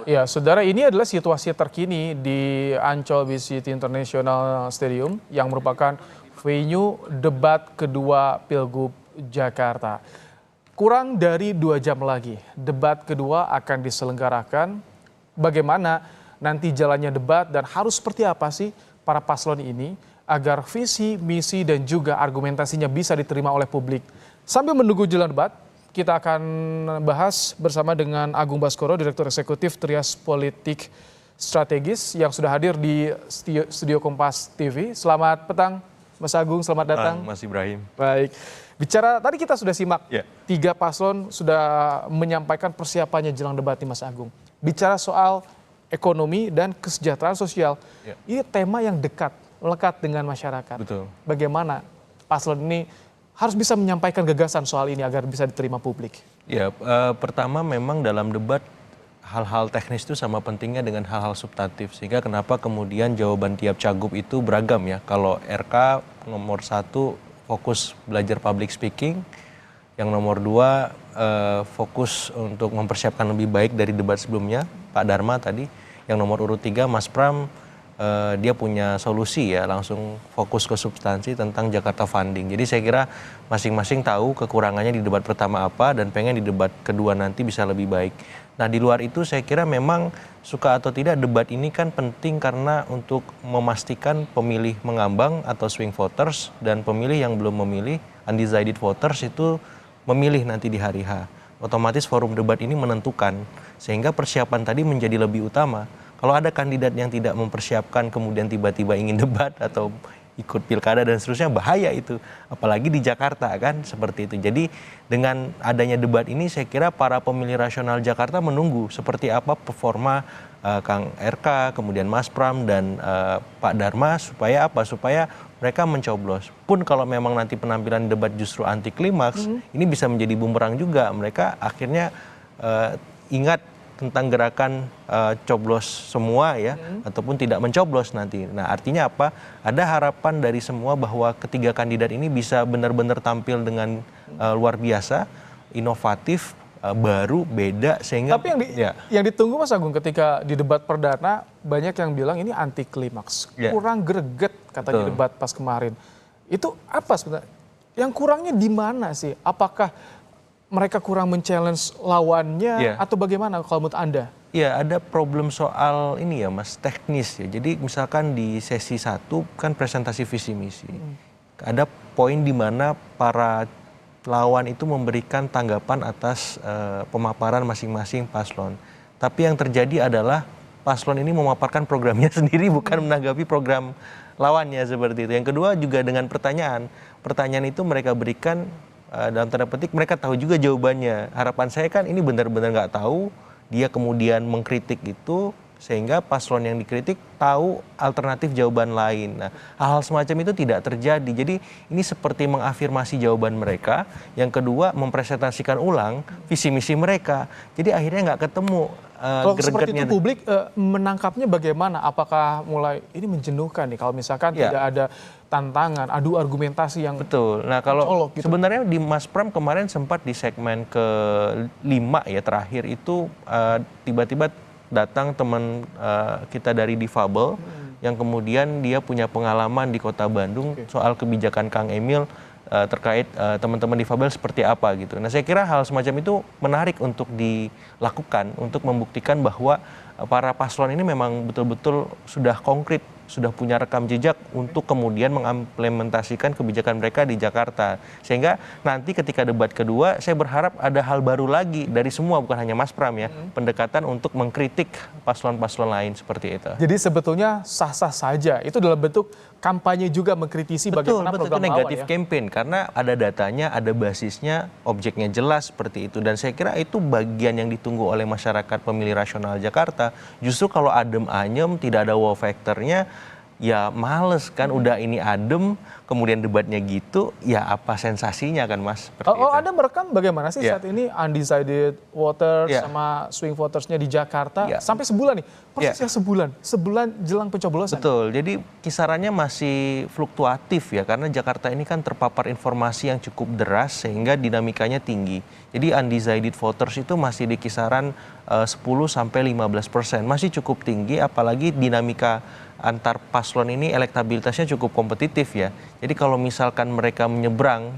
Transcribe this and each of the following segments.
Ya, saudara, ini adalah situasi terkini di Ancol BCT International Stadium yang merupakan venue debat kedua Pilgub Jakarta. Kurang dari 2 jam lagi, debat kedua akan diselenggarakan. Bagaimana nanti jalannya debat dan harus seperti apa sih para paslon ini agar visi, misi, dan juga argumentasinya bisa diterima oleh publik. Sambil menunggu jalan debat, kita akan bahas bersama dengan Agung Baskoro, Direktur Eksekutif Trias Politik Strategis yang sudah hadir di studio Kompas TV. Selamat petang, Mas Agung, selamat datang. Mas Ibrahim. Baik, bicara tadi kita sudah simak, Ya. 3 paslon sudah menyampaikan persiapannya jelang debat nih Mas Agung. Bicara soal ekonomi dan kesejahteraan sosial, Ya. ini tema yang dekat, melekat dengan masyarakat. Betul. Bagaimana paslon ini harus bisa menyampaikan gagasan soal ini agar bisa diterima publik? Ya, pertama memang dalam debat hal-hal teknis itu sama pentingnya dengan hal-hal substantif. Sehingga kenapa kemudian jawaban tiap cagup itu beragam ya. Kalau RK nomor 1 fokus belajar public speaking, yang nomor 2 fokus untuk mempersiapkan lebih baik dari debat sebelumnya, Pak Dharma tadi. Yang nomor urut 3 Mas Pram, dia punya solusi ya, langsung fokus ke substansi tentang Jakarta Funding. Jadi saya kira masing-masing tahu kekurangannya di debat pertama apa dan pengen di debat kedua nanti bisa lebih baik. Nah, di luar itu saya kira memang suka atau tidak debat ini kan penting karena untuk memastikan pemilih mengambang atau swing voters dan pemilih yang belum memilih, undecided voters itu memilih nanti di hari H. Otomatis forum debat ini menentukan sehingga persiapan tadi menjadi lebih utama. Kalau ada kandidat yang tidak mempersiapkan kemudian tiba-tiba ingin debat atau ikut pilkada dan seterusnya, bahaya itu. Apalagi di Jakarta kan seperti itu. Jadi dengan adanya debat ini saya kira para pemilih rasional Jakarta menunggu seperti apa performa Kang RK, kemudian Mas Pram dan Pak Dharma supaya apa? Supaya mereka mencoblos. Pun kalau memang nanti penampilan debat justru anti klimaks, ini bisa menjadi bumerang juga. Mereka akhirnya ingat tentang gerakan coblos semua ya, ataupun tidak mencoblos nanti. Nah, artinya apa? Ada harapan dari semua bahwa ketiga kandidat ini bisa benar-benar tampil dengan luar biasa, inovatif, baru, beda, sehingga. Tapi yang ditunggu Mas Agung ketika di debat perdana banyak yang bilang ini anti klimaks, kurang greget katanya. Betul. Debat pas kemarin. Itu apa sebenarnya? Yang kurangnya di mana sih? Apakah mereka kurang men-challenge lawannya atau bagaimana kalau menurut Anda? Ya, ada problem soal ini ya Mas, teknis ya. Jadi misalkan di sesi 1 kan presentasi visi misi. Ada poin di mana para lawan itu memberikan tanggapan atas pemaparan masing-masing paslon. Tapi yang terjadi adalah paslon ini memaparkan programnya sendiri, bukan menanggapi program lawannya seperti itu. Yang kedua juga dengan pertanyaan. Pertanyaan itu mereka berikan dalam tanda petik mereka tahu juga jawabannya. Harapan saya kan ini benar-benar nggak tahu, dia kemudian mengkritik itu sehingga paslon yang dikritik tahu alternatif jawaban lain. Nah, hal-hal semacam itu tidak terjadi. Jadi ini seperti mengafirmasi jawaban mereka. Yang kedua mempresentasikan ulang visi misi mereka. Jadi akhirnya nggak ketemu. Kalau seperti itu publik menangkapnya bagaimana? Apakah mulai ini menjenuhkan nih kalau misalkan tidak ada tantangan, adu argumentasi yang betul. Nah, kalau colok gitu. Sebenarnya di Mas Pram kemarin sempat di segmen ke-5 ya terakhir itu tiba-tiba datang teman kita dari Difabel yang kemudian dia punya pengalaman di Kota Bandung soal kebijakan Kang Emil terkait teman-teman difabel seperti apa gitu. Nah, saya kira hal semacam itu menarik untuk dilakukan untuk membuktikan bahwa para paslon ini memang betul-betul sudah konkret, sudah punya rekam jejak untuk kemudian mengimplementasikan kebijakan mereka di Jakarta. Sehingga nanti ketika debat kedua saya berharap ada hal baru lagi dari semua, bukan hanya Mas Pram ya, pendekatan untuk mengkritik paslon-paslon lain seperti itu. Jadi sebetulnya sah-sah saja, itu dalam bentuk kampanye juga mengkritisi bagaimana program itu negatif lawan ya. campaign karena ada datanya, ada basisnya, objeknya jelas seperti itu. Dan saya kira itu bagian yang ditunggu oleh masyarakat pemilih rasional Jakarta. Justru kalau adem anyem, tidak ada wow factornya, ya males kan, udah ini adem, kemudian debatnya gitu, ya apa sensasinya kan Mas? Seperti Oh, itu. Anda merekam bagaimana sih Ya. saat ini undecided voters Ya. sama swing votersnya di Jakarta Ya. sampai sebulan nih, persisnya sebulan jelang pencoblosan. Betul, jadi kisarannya masih fluktuatif ya, karena Jakarta ini kan terpapar informasi yang cukup deras sehingga dinamikanya tinggi. Jadi undecided voters itu masih di kisaran 10-15%, masih cukup tinggi, apalagi dinamika antar paslon ini elektabilitasnya cukup kompetitif ya. Jadi kalau misalkan mereka menyeberang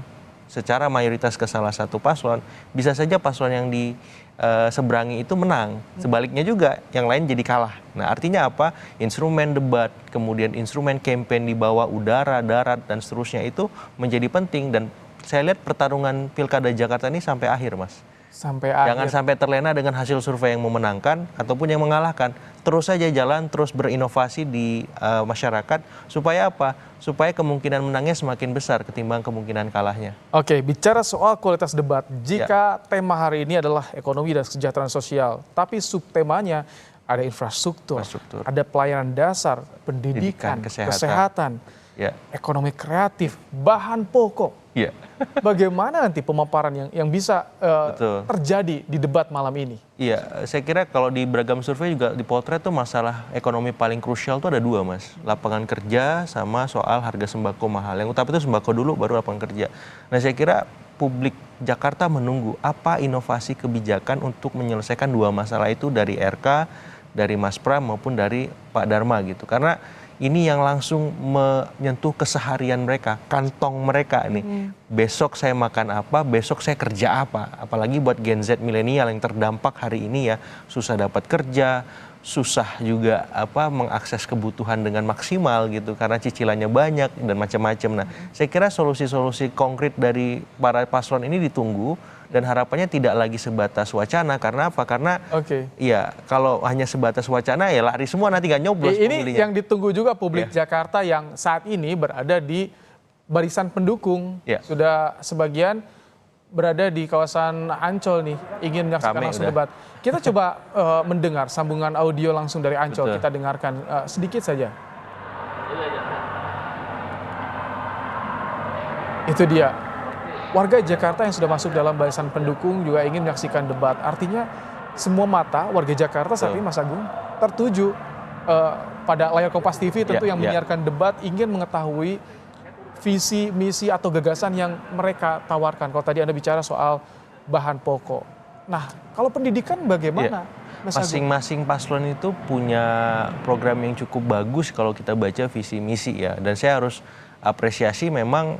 secara mayoritas ke salah satu paslon, bisa saja paslon yang diseberangi itu menang. Sebaliknya juga, yang lain jadi kalah. Nah artinya apa? Instrumen debat, kemudian instrumen campaign di bawah udara, darat, dan seterusnya itu menjadi penting. Dan saya lihat pertarungan Pilkada Jakarta ini sampai akhir, Mas. Sampai Jangan akhir. sampai terlena dengan hasil survei yang memenangkan ataupun yang mengalahkan. Terus saja jalan, terus berinovasi di masyarakat. Supaya apa? Supaya kemungkinan menangnya semakin besar ketimbang kemungkinan kalahnya. Oke, bicara soal kualitas debat, jika tema hari ini adalah ekonomi dan kesejahteraan sosial, tapi subtemanya ada infrastruktur, ada pelayanan dasar, pendidikan, kesehatan, Ya. ekonomi kreatif, bahan pokok. Iya. Bagaimana nanti pemaparan yang bisa Betul. terjadi di debat malam ini? Iya, saya kira kalau di beragam survei juga dipotret tuh masalah ekonomi paling krusial tuh ada dua, Mas. Lapangan kerja sama soal harga sembako mahal. Yang utama itu sembako dulu, baru lapangan kerja. Nah, saya kira publik Jakarta menunggu apa inovasi kebijakan untuk menyelesaikan dua masalah itu dari RK, dari Mas Pram maupun dari Pak Dharma gitu. Karena ini yang langsung menyentuh keseharian mereka, kantong mereka nih. Besok saya makan apa, besok saya kerja apa. Apalagi buat Gen Z milenial yang terdampak hari ini ya, susah dapat kerja, susah juga mengakses kebutuhan dengan maksimal gitu karena cicilannya banyak dan macam-macam. Nah, saya kira solusi-solusi konkret dari para paslon ini ditunggu. Dan harapannya tidak lagi sebatas wacana, karena apa? Karena ya kalau hanya sebatas wacana ya lari semua nanti nggak nyoblos ini pemilihnya. yang ditunggu juga publik Jakarta yang saat ini berada di barisan pendukung. Sudah sebagian berada di kawasan Ancol nih, ingin menyaksikan langsung debat. Kita coba mendengar sambungan audio langsung dari Ancol. Kita dengarkan sedikit saja. Itu dia. Warga Jakarta yang sudah masuk dalam barisan pendukung juga ingin menyaksikan debat. Artinya semua mata warga Jakarta saat ini, Mas Agung, tertuju pada layar Kompas TV tentu yang menyiarkan debat, ingin mengetahui visi, misi atau gagasan yang mereka tawarkan. Kalau tadi Anda bicara soal bahan pokok. Nah, kalau pendidikan bagaimana, Mas Agung? Masing-masing paslon itu punya program yang cukup bagus kalau kita baca visi misi ya. Dan saya harus apresiasi memang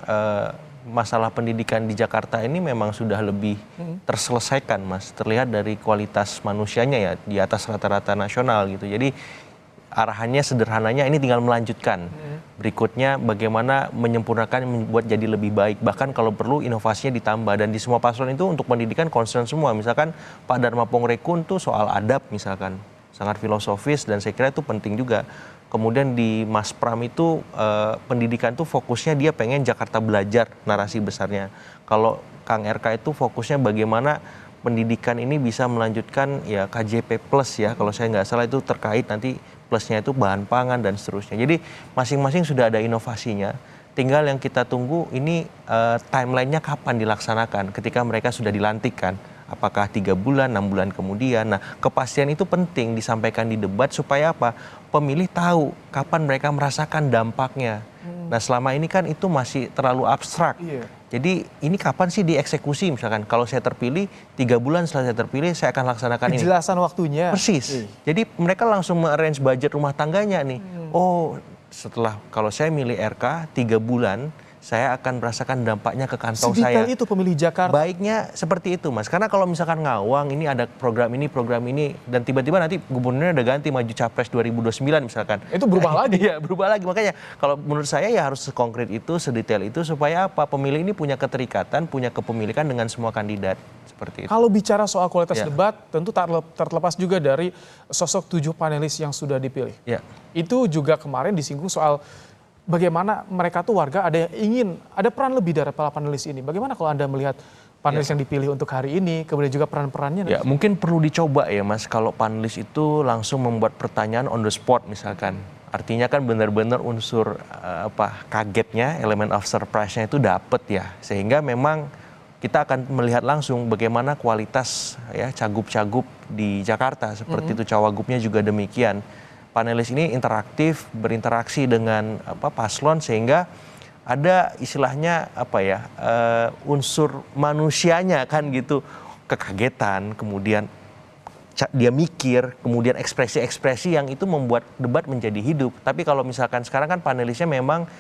masalah pendidikan di Jakarta ini memang sudah lebih terselesaikan, Mas. Terlihat dari kualitas manusianya ya di atas rata-rata nasional gitu. Jadi arahannya sederhananya ini tinggal melanjutkan. Berikutnya bagaimana menyempurnakan, membuat jadi lebih baik. Bahkan kalau perlu inovasinya ditambah. Dan di semua paslon itu untuk pendidikan concern semua. Misalkan Pak Dharma Pongrekun tuh soal adab misalkan. Sangat filosofis dan saya kira itu penting juga. Kemudian di Mas Pram itu pendidikan tuh fokusnya dia pengen Jakarta belajar, narasi besarnya. Kalau Kang RK itu fokusnya bagaimana pendidikan ini bisa melanjutkan ya KJP plus ya. Kalau saya nggak salah itu terkait nanti plusnya itu bahan pangan dan seterusnya. Jadi masing-masing sudah ada inovasinya. Tinggal yang kita tunggu ini timelinenya kapan dilaksanakan ketika mereka sudah dilantik kan. Apakah 3 bulan, 6 bulan kemudian. Nah, kepastian itu penting disampaikan di debat supaya apa? Pemilih tahu kapan mereka merasakan dampaknya. Nah, selama ini kan itu masih terlalu abstrak. Jadi ini kapan sih dieksekusi misalkan? Kalau saya terpilih, 3 bulan setelah saya terpilih, saya akan laksanakan ini. Kejelasan waktunya. Persis. Jadi mereka langsung arrange budget rumah tangganya nih. Oh, setelah kalau saya milih RK 3 bulan, saya akan merasakan dampaknya ke kantong saya. Sedetail itu pemilih Jakarta. Baiknya seperti itu, Mas. Karena kalau misalkan ngawang, ini ada program ini, dan tiba-tiba nanti gubernurnya udah ganti maju capres 2029 misalkan. Itu berubah lagi. Iya, berubah lagi. Makanya kalau menurut saya ya harus sekonkret itu, sedetail itu, supaya apa? Pemilih ini punya keterikatan, punya kepemilikan dengan semua kandidat. Seperti itu. Kalau bicara soal kualitas debat, tentu tak terlepas juga dari sosok 7 panelis yang sudah dipilih. Itu juga kemarin disinggung soal bagaimana mereka tuh warga ada yang ingin, ada peran lebih dari para panelis ini. Bagaimana kalau Anda melihat panelis yang dipilih untuk hari ini, kemudian juga peran-perannya? Ya, mungkin perlu dicoba ya Mas, kalau panelis itu langsung membuat pertanyaan on the spot misalkan. Artinya kan benar-benar unsur kagetnya, elemen of surprise-nya itu dapet ya. Sehingga memang kita akan melihat langsung bagaimana kualitas ya cagup-cagup di Jakarta. Seperti itu cawagupnya juga demikian. Panelis ini interaktif, berinteraksi dengan paslon sehingga ada istilahnya unsur manusianya kan gitu, kekagetan, kemudian dia mikir, kemudian ekspresi-ekspresi yang itu membuat debat menjadi hidup. Tapi kalau misalkan sekarang kan panelisnya memang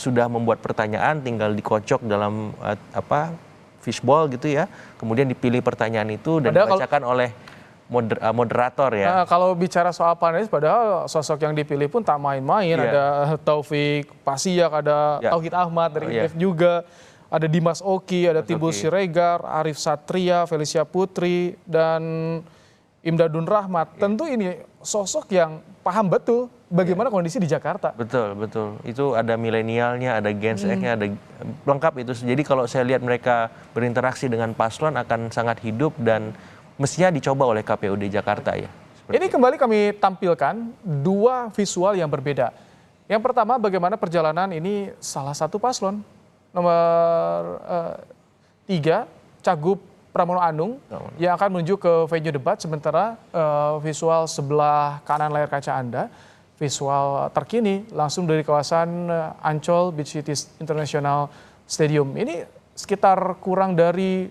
sudah membuat pertanyaan, tinggal dikocok dalam fishbowl gitu ya, kemudian dipilih pertanyaan itu dan dibacakan oleh moderator ya. Kalau bicara soal panelis, padahal sosok yang dipilih pun tak main-main. Ada Taufik Pasyak, ada Tauhid Ahmad dari INF juga, ada Dimas Oki, ada Timbul Siregar, Arif Satria, Felicia Putri, dan Imdadun Rahmat. Tentu ini sosok yang paham betul bagaimana kondisi di Jakarta. Betul, betul. Itu ada milenialnya, ada Gen Z-nya, ada lengkap itu. Jadi kalau saya lihat mereka berinteraksi dengan paslon akan sangat hidup dan mestinya dicoba oleh KPUD Jakarta ya. Ini kembali kami tampilkan dua visual yang berbeda. Yang pertama bagaimana perjalanan ini salah satu paslon. Nomor 3, Cagup Pramono Anung yang akan menuju ke venue debat, sementara visual sebelah kanan layar kaca Anda, visual terkini langsung dari kawasan Ancol Beach City International Stadium. Ini sekitar kurang dari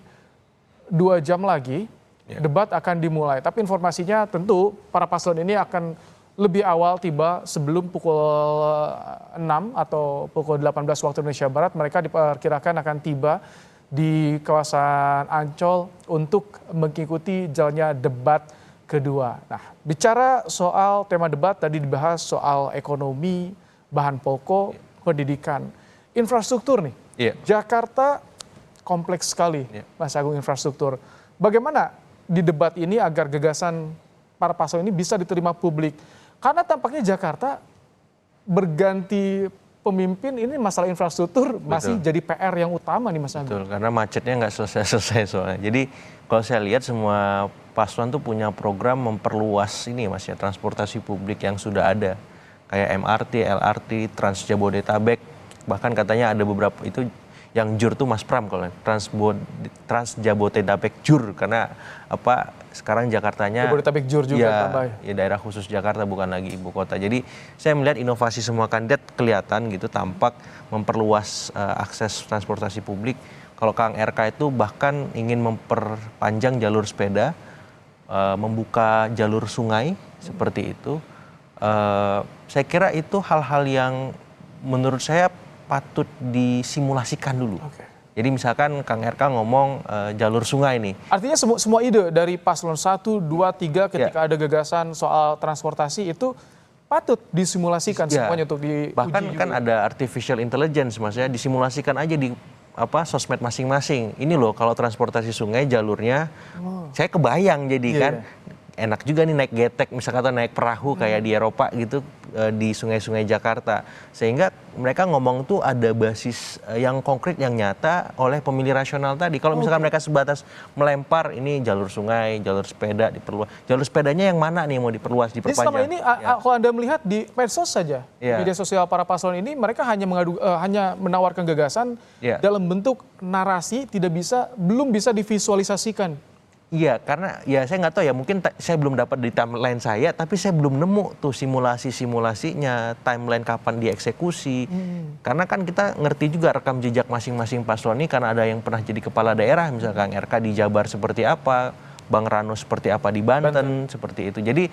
2 jam lagi debat akan dimulai. Tapi informasinya tentu para paslon ini akan lebih awal tiba sebelum pukul 6 atau pukul 18 waktu Indonesia Barat. Mereka diperkirakan akan tiba di kawasan Ancol untuk mengikuti jalannya debat kedua. Nah, bicara soal tema debat tadi dibahas soal ekonomi, bahan pokok, pendidikan, infrastruktur nih. Jakarta kompleks sekali, Mas Agung, infrastruktur. Bagaimana di debat ini agar gagasan para paslon ini bisa diterima publik? Karena tampaknya Jakarta berganti pemimpin, ini masalah infrastruktur masih jadi PR yang utama nih Mas Agung. Betul, karena macetnya nggak selesai-selesai soalnya. Jadi kalau saya lihat semua paslon tuh punya program memperluas ini Mas ya, transportasi publik yang sudah ada. Kayak MRT, LRT, Trans Jabodetabek, bahkan katanya ada beberapa itu yang jur tuh Mas Pram kalau Trans Jabodetabek jur, karena sekarang Jakartanya Jabodetabek jur juga ya daerah khusus Jakarta, bukan lagi ibu kota. Jadi saya melihat inovasi semua kandidat kelihatan gitu, tampak memperluas akses transportasi publik. Kalau Kang RK itu bahkan ingin memperpanjang jalur sepeda, membuka jalur sungai seperti itu. Saya kira itu hal-hal yang menurut saya patut disimulasikan dulu. Jadi misalkan Kang RK ngomong jalur sungai nih. Artinya semua ide dari paslon 1, 2, 3 ketika ada gagasan soal transportasi itu patut disimulasikan semuanya untuk diuji. Bahkan kan ada artificial intelligence Mas ya, disimulasikan aja di sosmed masing-masing. Ini loh kalau transportasi sungai jalurnya, saya kebayang jadi kan. Enak juga nih naik getek, misalkan atau naik perahu kayak di Eropa gitu, di sungai-sungai Jakarta. Sehingga mereka ngomong tuh ada basis yang konkret, yang nyata oleh pemilih rasional tadi. Kalau misalkan mereka sebatas melempar ini jalur sungai, jalur sepeda diperluas. Jalur sepedanya yang mana nih mau diperluas, diperpanjang? Jadi selama ini kalau Anda melihat di medsos saja, media sosial para paslon ini, mereka hanya menawarkan gagasan dalam bentuk narasi, belum bisa divisualisasikan. Iya, karena ya saya nggak tahu ya, mungkin saya belum dapat di timeline saya, tapi saya belum nemu tuh simulasinya, timeline kapan dieksekusi. Karena kan kita ngerti juga rekam jejak masing-masing paslon ini, karena ada yang pernah jadi kepala daerah, misalkan RK di Jabar seperti apa, Bang Rano seperti apa di Banten, seperti itu. Jadi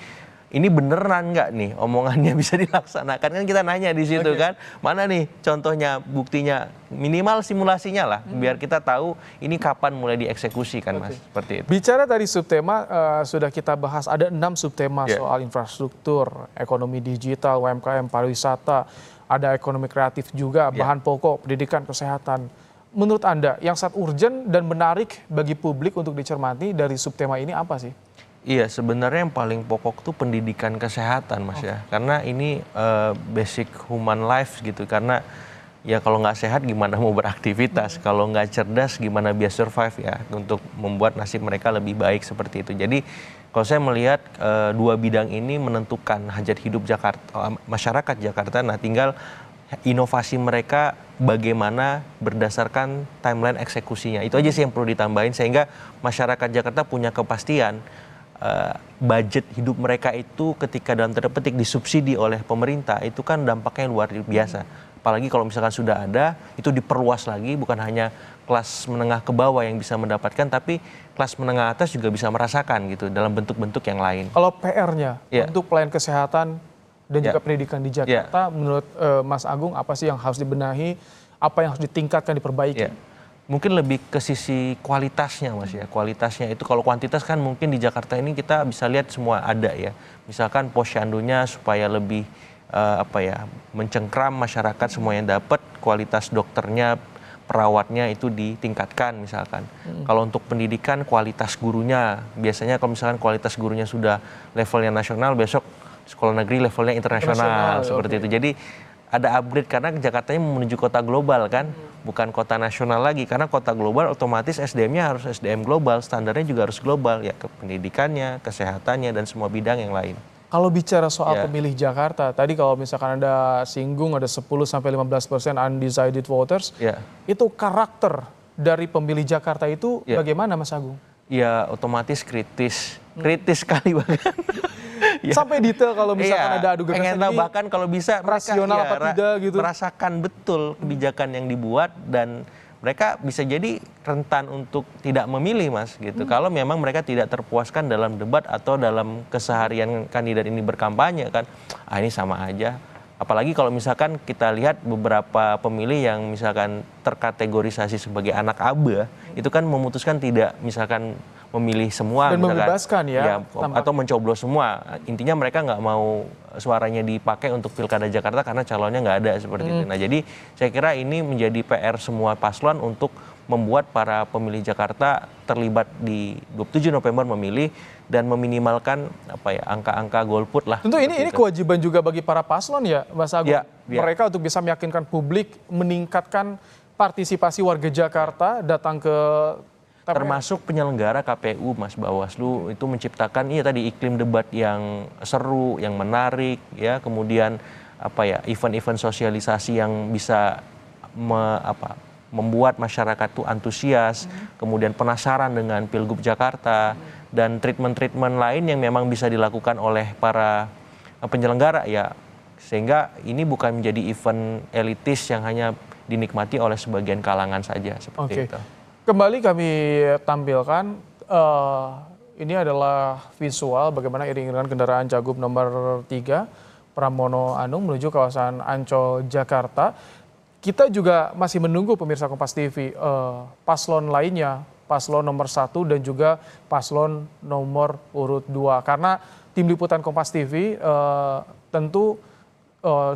ini beneran nggak nih omongannya bisa dilaksanakan, kan kita nanya di situ kan, mana nih contohnya, buktinya, minimal simulasinya lah, biar kita tahu ini kapan mulai dieksekusi kan Mas, seperti itu. Bicara tadi subtema, sudah kita bahas ada 6 subtema soal infrastruktur, ekonomi digital, UMKM, pariwisata, ada ekonomi kreatif juga, bahan pokok, pendidikan, kesehatan. Menurut Anda yang sangat urgent dan menarik bagi publik untuk dicermati dari subtema ini apa sih? Iya, sebenarnya yang paling pokok tuh pendidikan kesehatan Mas ya. Karena ini basic human life gitu. Karena ya kalau nggak sehat gimana mau beraktivitas. Kalau nggak cerdas gimana biar survive ya. Untuk membuat nasib mereka lebih baik seperti itu. Jadi Kalau saya melihat dua bidang ini menentukan hajat hidup Jakarta, masyarakat Jakarta. Nah, tinggal inovasi mereka bagaimana berdasarkan timeline eksekusinya. Itu aja sih yang perlu ditambahin sehingga masyarakat Jakarta punya kepastian budget hidup mereka itu ketika dalam tanda petik disubsidi oleh pemerintah itu kan dampaknya luar biasa. Apalagi kalau misalkan sudah ada, itu diperluas lagi, bukan hanya kelas menengah ke bawah yang bisa mendapatkan, tapi kelas menengah atas juga bisa merasakan gitu dalam bentuk-bentuk yang lain. Kalau PR-nya untuk pelayanan kesehatan dan juga pendidikan di Jakarta, menurut Mas Agung apa sih yang harus dibenahi, apa yang harus ditingkatkan, diperbaiki? Mungkin lebih ke sisi kualitasnya Mas ya. Kualitasnya itu kalau kuantitas kan mungkin di Jakarta ini kita bisa lihat semua ada ya. Misalkan posyandunya supaya lebih mencengkram masyarakat semuanya dapat, kualitas dokternya, perawatnya itu ditingkatkan misalkan. Kalau untuk pendidikan kualitas gurunya, biasanya kalau misalkan kualitas gurunya sudah levelnya nasional, besok sekolah negeri levelnya internasional seperti itu. Jadi ada upgrade karena Jakartanya menuju kota global kan, bukan kota nasional lagi. Karena kota global otomatis SDM-nya harus SDM global, standarnya juga harus global ya, ke pendidikannya, kesehatannya dan semua bidang yang lain. Kalau bicara soal pemilih Jakarta, tadi kalau misalkan Anda singgung ada 10-15% undecided voters, itu karakter dari pemilih Jakarta itu bagaimana Mas Agung? Ya otomatis kritis sekali bahkan. Sampai detail kalau misalkan ada adu gagasan ini, bahkan kalau bisa rasional apa tidak gitu. Merasakan betul kebijakan yang dibuat dan mereka bisa jadi rentan untuk tidak memilih Mas gitu. Kalau memang mereka tidak terpuaskan dalam debat atau dalam keseharian kandidat ini berkampanye kan, ini sama aja. Apalagi kalau misalkan kita lihat beberapa pemilih yang misalkan terkategorisasi sebagai anak ABA, itu kan memutuskan tidak misalkan memilih semua dan membebaskan atau mencoblos semua. Intinya mereka nggak mau suaranya dipakai untuk Pilkada Jakarta karena calonnya nggak ada seperti itu. Nah jadi saya kira ini menjadi PR semua paslon untuk membuat para pemilih Jakarta terlibat di 27 November memilih dan meminimalkan angka-angka golput lah. Tentu ini kewajiban juga bagi para paslon ya Mas Agung. Mereka untuk bisa meyakinkan publik, meningkatkan partisipasi warga Jakarta datang ke termasuk penyelenggara KPU Mas Bawaslu itu menciptakan tadi iklim debat yang seru, yang menarik ya, kemudian event-event sosialisasi yang bisa membuat masyarakat tuh antusias, kemudian penasaran dengan Pilgub Jakarta dan treatment-treatment lain yang memang bisa dilakukan oleh para penyelenggara ya, sehingga ini bukan menjadi event elitis yang hanya dinikmati oleh sebagian kalangan saja seperti itu. Kembali kami tampilkan, ini adalah visual bagaimana iring-iringan kendaraan Cagup nomor 3 Pramono Anung menuju kawasan Ancol, Jakarta. Kita juga masih menunggu pemirsa Kompas TV, paslon lainnya, paslon nomor 1 dan juga paslon nomor urut 2. Karena tim liputan Kompas TV tentu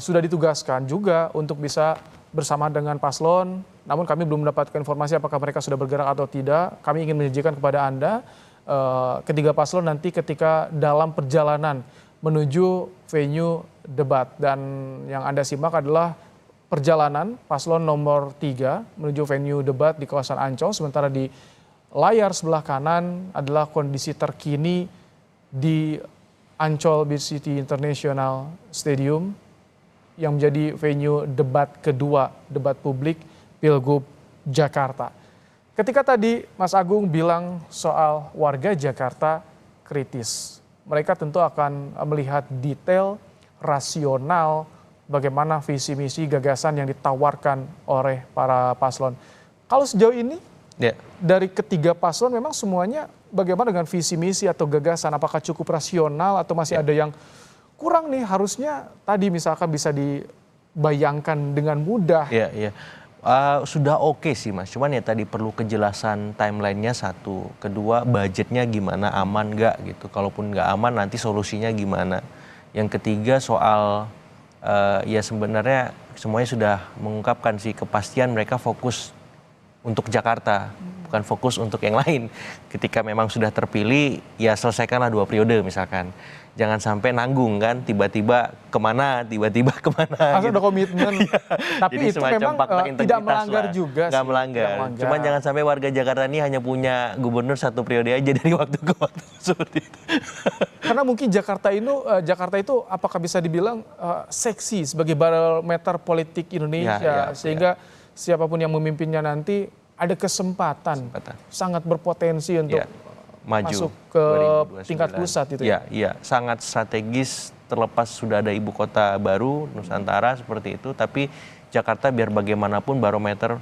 sudah ditugaskan juga untuk bisa bersama dengan paslon, namun kami belum mendapatkan informasi apakah mereka sudah bergerak atau tidak. Kami ingin menyajikan kepada Anda ketiga paslon nanti ketika dalam perjalanan menuju venue debat. Dan yang Anda simak adalah perjalanan paslon nomor 3 menuju venue debat di kawasan Ancol. Sementara di layar sebelah kanan adalah kondisi terkini di Ancol BCT International Stadium yang menjadi venue debat kedua, debat publik Pilgub Jakarta. Ketika tadi Mas Agung bilang soal warga Jakarta kritis, mereka tentu akan melihat detail, rasional, bagaimana visi misi gagasan yang ditawarkan oleh para paslon. Kalau sejauh ini dari ketiga paslon memang semuanya bagaimana dengan visi misi atau gagasan? Apakah cukup rasional atau masih ada yang kurang nih, harusnya tadi misalkan bisa dibayangkan dengan mudah? Sudah oke sih Mas, cuman ya tadi perlu kejelasan timelinenya satu, kedua budgetnya gimana, aman nggak gitu, kalaupun nggak aman nanti solusinya gimana. Yang ketiga soal ya sebenarnya semuanya sudah mengungkapkan sih kepastian mereka fokus untuk Jakarta, bukan fokus untuk yang lain. Ketika memang sudah terpilih, ya selesaikanlah 2 periode misalkan. Jangan sampai nanggung kan, tiba-tiba kemana. Harus ada komitmen. Tapi Jadi itu semacam memang fakta tidak integritas melanggar lah. juga Nggak sih. melanggar. Tidak melanggar. Cuman jangan sampai warga Jakarta ini hanya punya gubernur 1 periode aja dari waktu ke waktu seperti itu. Karena mungkin Jakarta itu apakah bisa dibilang seksi sebagai barometer politik Indonesia, sehingga siapapun yang memimpinnya nanti ada kesempatan. Sangat berpotensi untuk maju masuk ke 2029. tingkat pusat itu ya. Iya, sangat strategis, terlepas sudah ada ibu kota baru Nusantara seperti itu, tapi Jakarta biar bagaimanapun barometer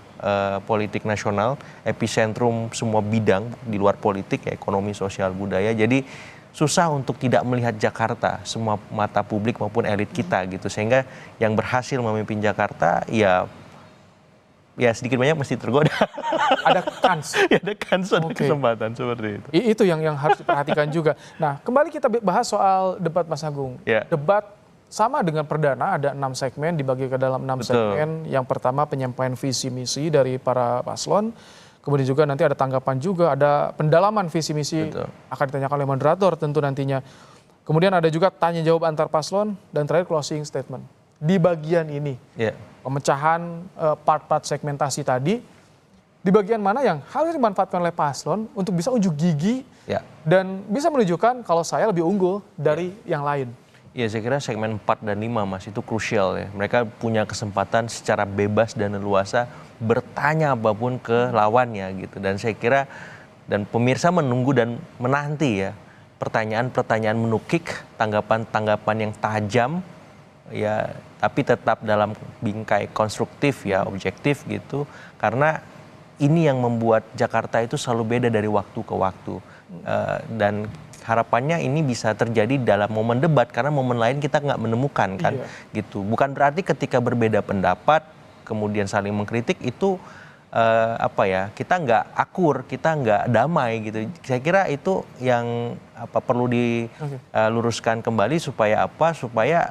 politik nasional, epicentrum semua bidang di luar politik, ekonomi, sosial, budaya. Jadi susah untuk tidak melihat Jakarta, semua mata publik maupun elit kita gitu. Sehingga yang berhasil memimpin Jakarta ya sedikit banyak mesti tergoda. Ada kans. Ada kans, ada kesempatan seperti itu. Itu yang harus diperhatikan juga. Nah, kembali kita bahas soal debat, Mas Agung. Debat sama dengan perdana, ada 6 segmen, dibagi ke dalam 6 segmen. Yang pertama penyampaian visi misi dari para paslon. Kemudian juga nanti ada tanggapan juga, ada pendalaman visi misi akan ditanyakan oleh moderator tentu nantinya. Kemudian ada juga tanya jawab antar paslon dan terakhir closing statement. Di bagian ini, pemecahan part-part segmentasi tadi, di bagian mana yang harus dimanfaatkan oleh paslon untuk bisa unjuk gigi dan bisa menunjukkan kalau saya lebih unggul dari yang lain. Ya, saya kira segmen 4 dan 5 Mas itu krusial ya. Mereka punya kesempatan secara bebas dan leluasa bertanya apapun ke lawannya gitu. Dan saya kira dan pemirsa menunggu dan menanti ya pertanyaan-pertanyaan menukik, tanggapan-tanggapan yang tajam ya, tapi tetap dalam bingkai konstruktif ya, objektif gitu. Karena ini yang membuat Jakarta itu selalu beda dari waktu ke waktu. Dan harapannya ini bisa terjadi dalam momen debat, karena momen lain kita nggak menemukan kan gitu. Bukan berarti ketika berbeda pendapat kemudian saling mengkritik itu kita nggak akur, kita nggak damai gitu. Saya kira itu yang perlu diluruskan kembali supaya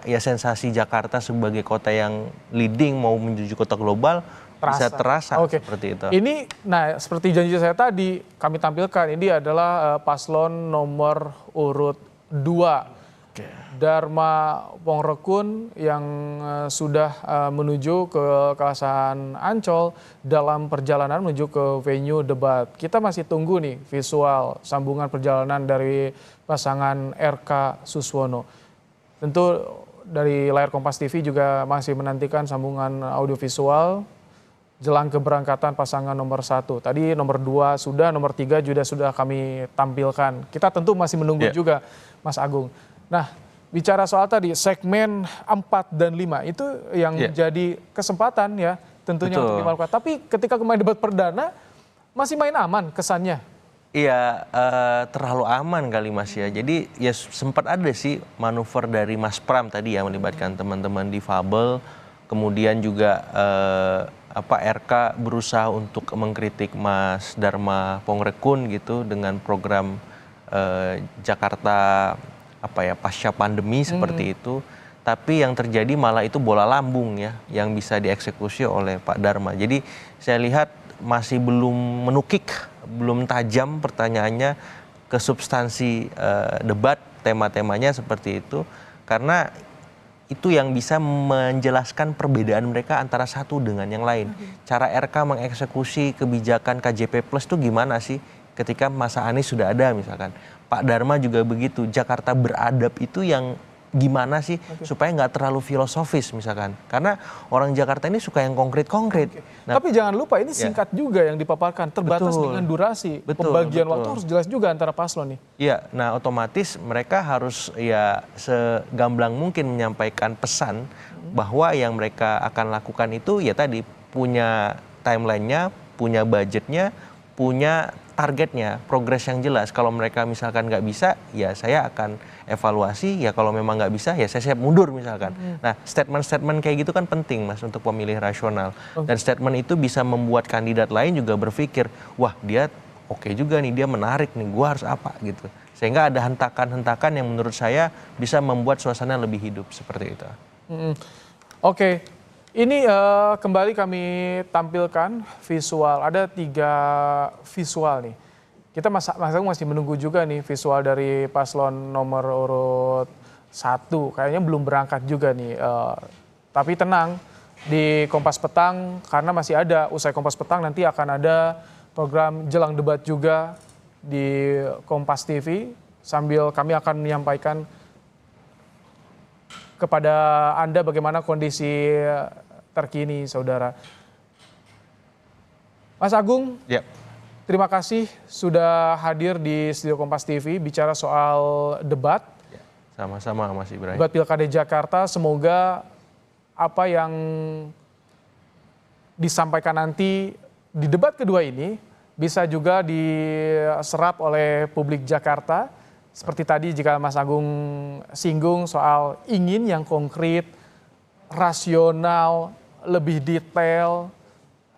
ya sensasi Jakarta sebagai kota yang leading mau menuju kota global bisa terasa seperti itu. Ini, nah seperti janji saya tadi, kami tampilkan ini adalah paslon nomor urut 2. Dharma Pongrekun yang sudah menuju ke kawasan Ancol dalam perjalanan menuju ke venue debat. Kita masih tunggu nih visual sambungan perjalanan dari pasangan RK Suswono. Tentu dari layar Kompas TV juga masih menantikan sambungan audiovisual jelang keberangkatan pasangan nomor 1. Tadi nomor 2 sudah, nomor 3 juga sudah kami tampilkan. Kita tentu masih menunggu juga, Mas Agung. Nah, bicara soal tadi segmen 4 dan 5 itu yang jadi kesempatan ya tentunya untuk dimanfaatkan. Tapi ketika kemarin debat perdana masih main aman kesannya. Iya, terlalu aman kali Mas ya. Jadi ya sempat ada sih manuver dari Mas Pram tadi yang melibatkan teman-teman difabel. Kemudian juga RK berusaha untuk mengkritik Mas Dharma Pongrekun gitu dengan program Jakarta pasca pandemi seperti itu. Tapi yang terjadi malah itu bola lambung ya yang bisa dieksekusi oleh Pak Dharma. Jadi saya lihat masih belum menukik, belum tajam pertanyaannya ke substansi debat, tema-temanya seperti itu. Karena itu yang bisa menjelaskan perbedaan mereka antara satu dengan yang lain. Cara RK mengeksekusi kebijakan KJP Plus itu gimana sih ketika masa Anies sudah ada misalkan. Pak Dharma juga begitu, Jakarta beradab itu yang gimana sih supaya nggak terlalu filosofis misalkan. Karena orang Jakarta ini suka yang konkret-konkret. Nah, tapi jangan lupa ini singkat juga yang dipaparkan, terbatas dengan durasi. Pembagian waktu harus jelas juga antara paslon nih. Iya, nah otomatis mereka harus ya segamblang mungkin menyampaikan pesan bahwa yang mereka akan lakukan itu ya tadi punya timelinenya, punya budgetnya, punya targetnya, progres yang jelas. Kalau mereka misalkan nggak bisa, ya saya akan evaluasi. Ya kalau memang nggak bisa, ya saya siap mundur misalkan. Nah, statement-statement kayak gitu kan penting Mas untuk pemilih rasional. Dan statement itu bisa membuat kandidat lain juga berpikir, wah dia oke juga nih, dia menarik nih, gua harus apa gitu. Sehingga ada hentakan-hentakan yang menurut saya bisa membuat suasana lebih hidup seperti itu. Oke. Ini kembali kami tampilkan visual, ada 3 visual nih. Kita Mas Agung masih menunggu juga nih visual dari paslon nomor urut 1. Kayaknya belum berangkat juga nih. Tapi tenang, di Kompas Petang karena masih ada, usai Kompas Petang nanti akan ada program jelang debat juga di Kompas TV. Sambil kami akan menyampaikan kepada Anda bagaimana kondisi terkini, saudara. Mas Agung, Ya. terima kasih sudah hadir di Studio Kompas TV bicara soal debat. Sama-sama Mas Ibrahim. Debat Pilkada Jakarta, semoga apa yang disampaikan nanti di debat kedua ini bisa juga diserap oleh publik Jakarta. Seperti tadi jika Mas Agung singgung soal ingin yang konkret, rasional, lebih detail,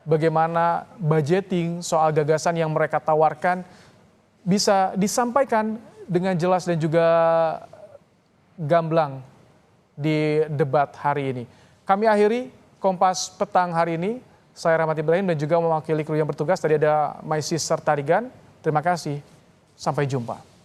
bagaimana budgeting soal gagasan yang mereka tawarkan bisa disampaikan dengan jelas dan juga gamblang di debat hari ini. Kami akhiri Kompas Petang hari ini. Saya Rahmat Ibrahim dan juga mewakili kru yang bertugas. Tadi ada My Sister Tarigan. Terima kasih. Sampai jumpa.